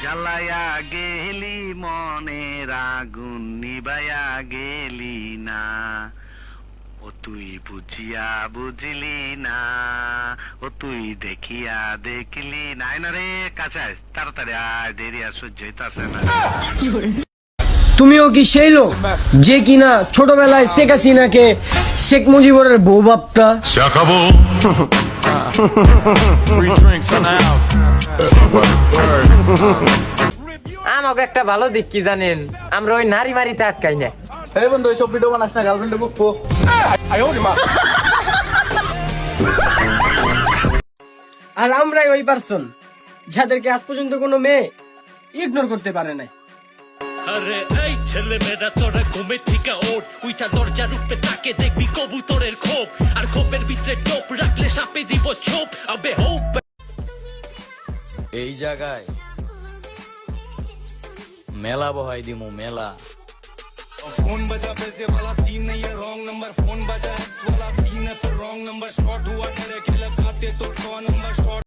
জ্বালায়া গেলি মনের আগুন নিবায়া গেলি না, ও তুই বুঝিয়া বুঝলি না, ও তুই দেখিয়া দেখলি না। আয় না রে কাছে আয়, তাড়াতাড়ি আয়, দেরি আর সহ্য হইতাছে না। তুমিও কি সেই লোক যে কিনা ছোটবেলায় শেখ হাসিনাকে শেখ মুজিবুরের বউ ভাবতা? আমাকে একটা ভালো দিক কি জানেন, আমরা ওই নারী মারিতে আটকাই না। এই বন্ধু এইসব ভিডিও বানাস না, গার্লফ্রেন্ডে বুকবো। আর আমরাই ওই পারসন যাদেরকে আজ পর্যন্ত কোনো মেয়ে ইগনোর করতে পারে না। আরে এই ছেলে মেয়েরা তোরা ঘুমে থেকে ওঠ, উইটা দরজার উপরে তাকে দেখবি কবুতরের খোপ, আর খোপের ভিতরে টোপ রাখলে সাপে দিব ছোপ। আবে হোপ এই জায়গায় মেলা বহাই দিমু মেলা। फोन बजा पैसे वाला सीन नहीं है, रॉन्ग नंबर। फोन बजा एक्स वाला सीन है, फिर रॉन्ग नंबर। शॉट हुआ डरे के लगाते तो 100 नंबर शॉट।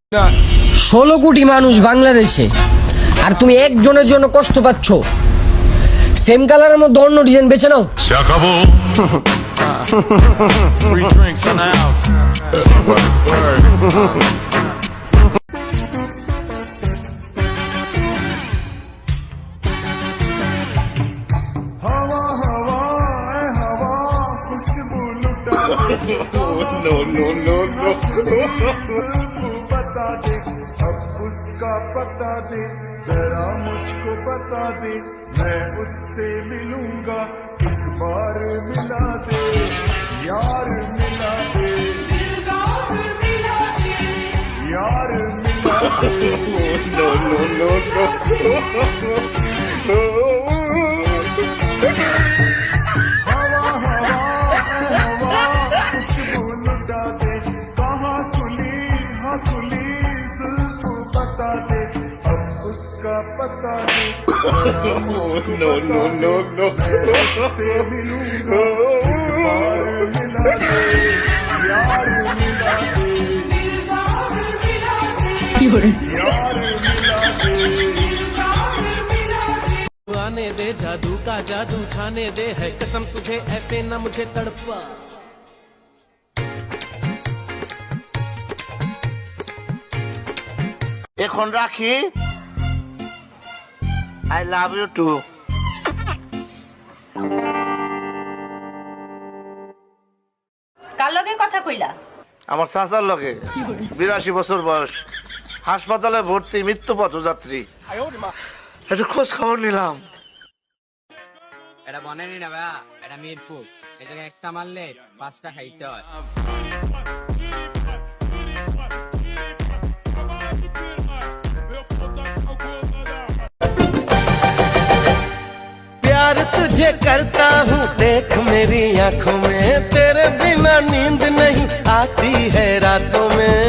16 কোটি মানুষ বাংলাদেশে, আর তুমি একজনের জন্য কষ্ট পাচ্ছ। সেম কালারের মধ্যে অন্য ডিজাইন বেছে নাও। Free drinks in the house. बता दे अब उसका पता दे, जरा मुझको बता दे, मैं उससे मिलूंगा, एक बार मिला दे, यार मिला दे, यार मिला दे। हवा हवा हवा खुशबू लुटा दे, कहाँ खुली हाँ खुली जुल्फ बता दे, अब उसका पता दे, उससे मिलूंगा, एक बार मिला दे, यार मिला दे, यार मिला दे। आने दे जादू का जादू छाने दे, है कसम तुझे ऐसे ना मुझे तड़पा। এখন রাখি, আই লাভ ইউ টু। কার লগে কথা কইলা? আমার চাচার লগে, 82 বছর বয়স, হাসপাতালে ভর্তি, মৃত্যু পথযাত্রী। একটু খোঁজ খবর নিলাম। এটা বনেনি না ভাইয়া, এটা মিরপুর। এটাকে একটা মারলে 5টা খাইতে হয়। प्यार तुझे करता हूँ देख मेरी आंखों में, तेरे बिना नींद नहीं आती है रातों में।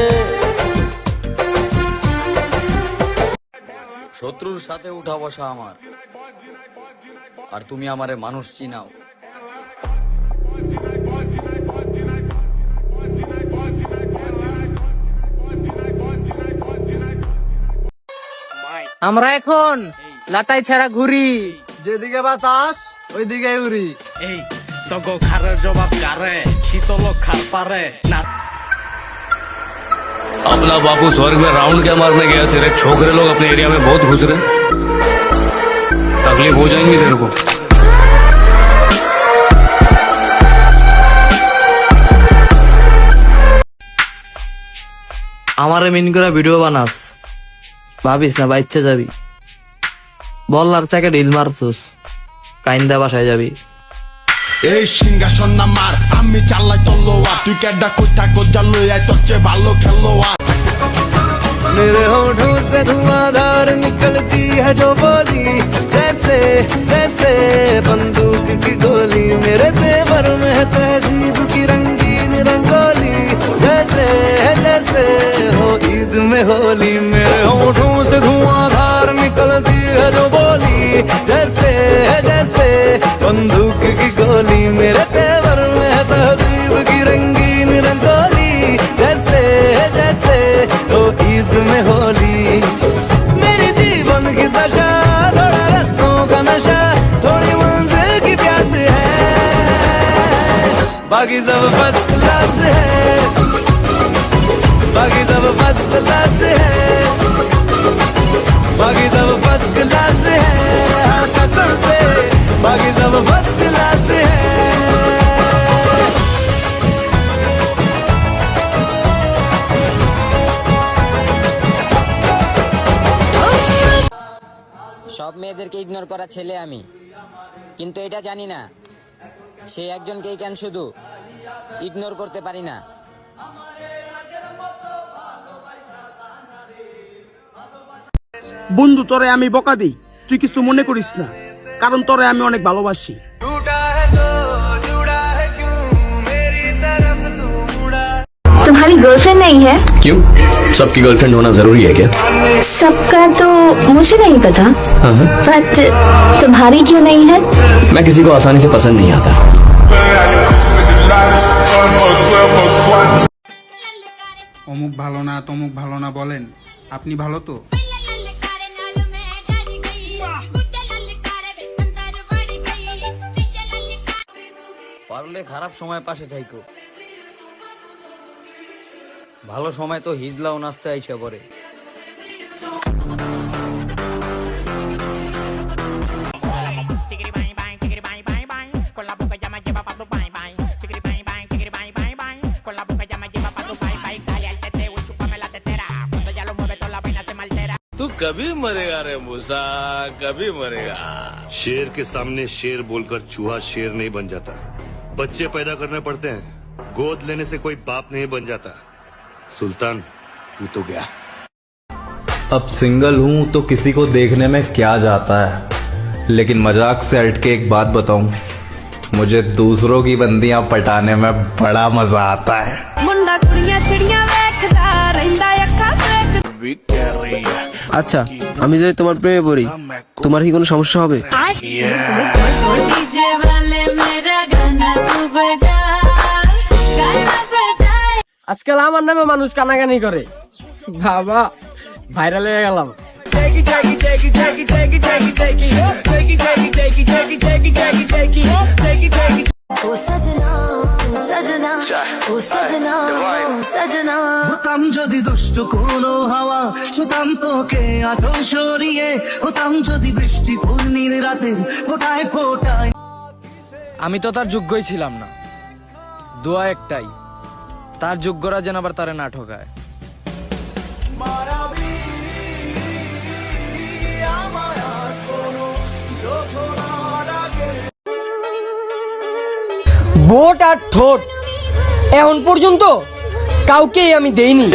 শত্রুর সাথে উঠা বসা আমার, আর তুমি আমারে মানুষ চিনাও। আমরা এখন লাটাই ছাড়া ঘুরি, যেদিকে বাতাস ওইদিকে উড়ি। এই তগো খারের জবাব কারে, শীতল খার পারে না। अपना बापू स्वर्ग में राउंड क्या मारने गया, तेरे छोकरे लोग अपने एरिया में बहुत घुस रहे, तकलीफ हो जाएंगी तेरे को। আমারে মিন করে ভিডিও বানাস, ভাবিস না বাইচ্চা যাবি। বললার চাকে ঢিল মারছুস, কাইন্দা বাসায় যাবি। এই সিংহাসন আমার, আমি চালাই তলোয়ার, তুই কেডা কই থাকো জানো, আই তোর চেয়ে ভালো খেলোয়াড়। मेरे होठों से धुआंधार निकलती है जो बोली, जैसे जैसे बंदूक की गोली। मेरे तेवर में है तहजीब की रंगीन रंगोली, जैसे जैसे हो ईद में होली। मेरे होठों से धुआंधार निकलती है जो बोली, जैसे जैसे बंदूक की गोली। मेरे तेवर में है तहजीब की रंगीन रंगोली, जैसे जैसे हो ईद में होली। मेरी जीवन की बाकी सब फर्स्ट क्लास है, बाकी सब फर्स्ट क्लास है, बाकी सब फर्स्ट क्लास है, हाँ कसम से बाकी सब फर्स्ट क्लास है। সব মেয়েদেরকে ইগনোর করা ছেলে আমি, কিন্তু এটা জানি না সে একজনকেই কেন শুধু ইগনোর করতে পারি না। বন্ধু তোরে আমি বকা দিই, তুই কিছু মনে করিস না, কারণ তোরে আমি অনেক ভালোবাসি। तुम्हारी गर्लफ्रेंड नहीं है? क्यों? सबकी गर्लफ्रेंड होना जरूरी है क्या? सबका तो मुझे नहीं पता, बट तुम्हारी क्यों नहीं है? मैं किसी को आसानी से पसंद नहीं आता। অমুক ভালো না তমুক ভালো না বলেন, আপনি ভালো তো? পারলে খারাপ সময় পাশে থাইকো, ভালো সময় তো হিজলাও নাচতে আইসা পরে। तू कभी मरेगा रे मूसा, कभी मरेगा। शेर के सामने शेर बोलकर चूहा शेर नहीं बन जाता, बच्चे पैदा करने पड़ते हैं, गोद लेने से कोई बाप नहीं बन जाता। सुल्तान तू तो गया। अब सिंगल हूँ तो किसी को देखने में क्या जाता है, लेकिन मजाक से हट के एक बात बताऊं, मुझे दूसरों की बंदियां पटाने में बड़ा मजा आता है। আচ্ছা, আমি যদি তোমার প্রেমে পড়ি, তোমার কি কোনো সমস্যা হবে? আজকাল আমার নামে মানুষ কানাকানি করে, বাবা ভাইরাল হয়ে গেলাম। হতাম যদি দুষ্ট কোনো হাওয়া, ছুতাম তোকে আঁচল সরিয়ে, হতাম যদি বৃষ্টি পূর্ণির রাতের ফোটায় ফোটায়। আমি তো তার যোগ্যই ছিলাম না, দোয়া একটাই, তার যোগ্যরা যেন আবার তারে না ঠকায়। বোট আর ঠোঁট এখন পর্যন্ত কাউকেই আমি দেইনি।